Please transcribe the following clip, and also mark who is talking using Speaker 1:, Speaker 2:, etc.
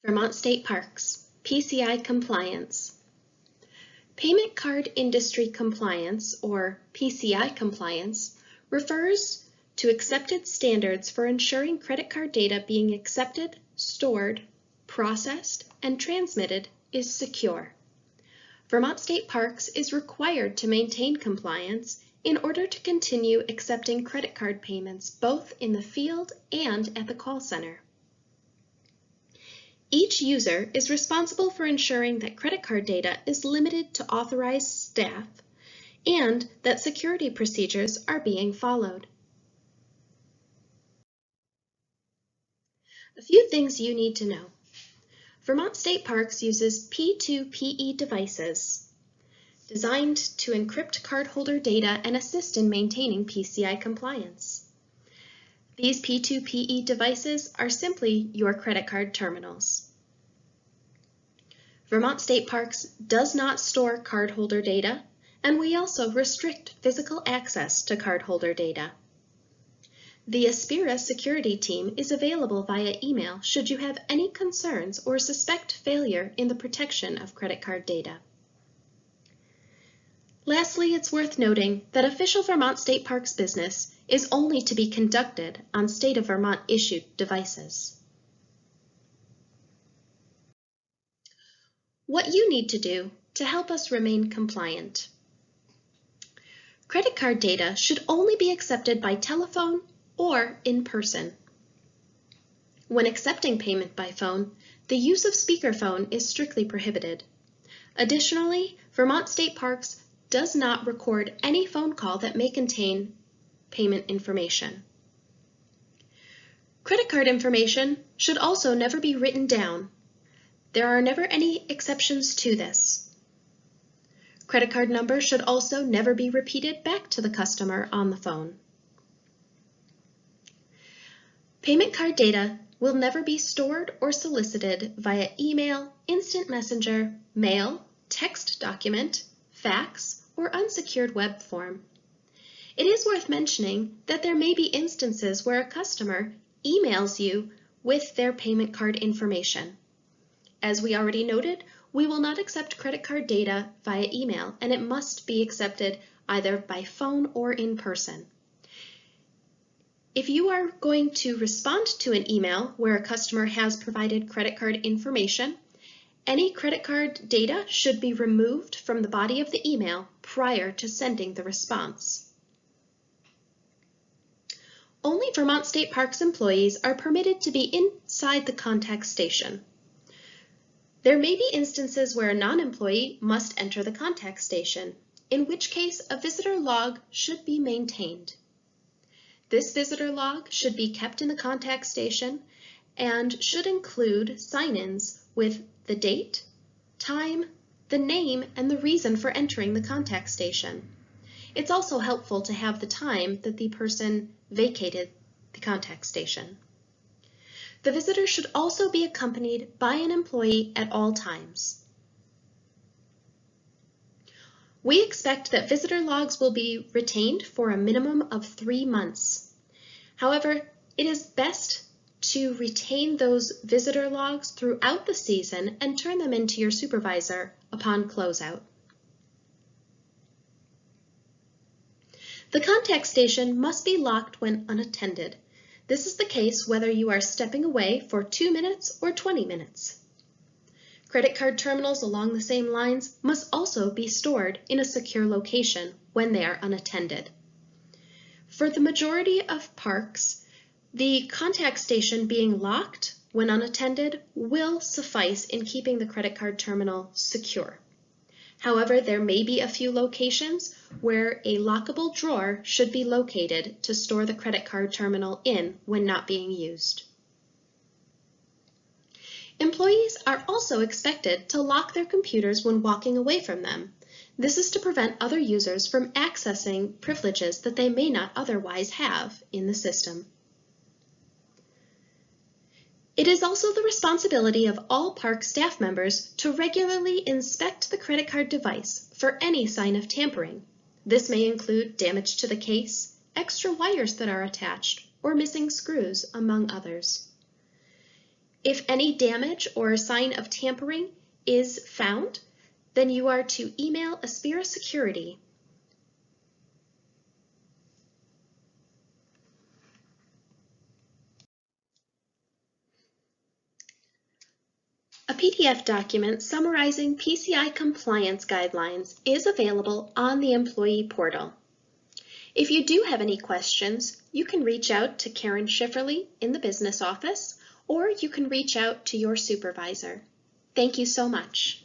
Speaker 1: Vermont State Parks, PCI compliance. Payment Card Industry Compliance, or PCI compliance, refers to accepted standards for ensuring credit card data being accepted, stored, processed, and transmitted is secure. Vermont State Parks is required to maintain compliance in order to continue accepting credit card payments both in the field and at the call center. Each user is responsible for ensuring that credit card data is limited to authorized staff and that security procedures are being followed. A few things you need to know. Vermont State Parks uses P2PE devices designed to encrypt cardholder data and assist in maintaining PCI compliance. These P2PE devices are simply your credit card terminals. Vermont State Parks does not store cardholder data, and we also restrict physical access to cardholder data. The Aspira security team is available via email should you have any concerns or suspect failure in the protection of credit card data. Lastly, it's worth noting that official Vermont State Parks business is only to be conducted on State of Vermont issued devices. What you need to do to help us remain compliant. Credit card data should only be accepted by telephone or in person. When accepting payment by phone, the use of speakerphone is strictly prohibited. Additionally, Vermont State Parks does not record any phone call that may contain payment information. Credit card information should also never be written down. There are never any exceptions to this. Credit card number should also never be repeated back to the customer on the phone. Payment card data will never be stored or solicited via email, instant messenger, mail, text document, fax, or unsecured web form. It is worth mentioning that there may be instances where a customer emails you with their payment card information. As we already noted, we will not accept credit card data via email, and it must be accepted either by phone or in person. If you are going to respond to an email where a customer has provided credit card information, any credit card data should be removed from the body of the email prior to sending the response. Only Vermont State Parks employees are permitted to be inside the contact station. There may be instances where a non-employee must enter the contact station, in which case a visitor log should be maintained. This visitor log should be kept in the contact station and should include sign-ins with the date, time, the name, and the reason for entering the contact station. It's also helpful to have the time that the person vacated the contact station. The visitor should also be accompanied by an employee at all times. We expect that visitor logs will be retained for a minimum of 3 months. However, it is best to retain those visitor logs throughout the season and turn them into your supervisor upon closeout. The contact station must be locked when unattended. This is the case whether you are stepping away for 2 minutes or 20 minutes. Credit card terminals along the same lines must also be stored in a secure location when they are unattended. For the majority of parks, the contact station being locked when unattended will suffice in keeping the credit card terminal secure. However, there may be a few locations where a lockable drawer should be located to store the credit card terminal in when not being used. Employees are also expected to lock their computers when walking away from them. This is to prevent other users from accessing privileges that they may not otherwise have in the system. It is also the responsibility of all park staff members to regularly inspect the credit card device for any sign of tampering. This may include damage to the case, extra wires that are attached, or missing screws, among others. If any damage or sign of tampering is found, then you are to email Aspira Security. A PDF document summarizing PCI compliance guidelines is available on the employee portal. If you do have any questions, you can reach out to Karen Schifferly in the business office, or you can reach out to your supervisor. Thank you so much.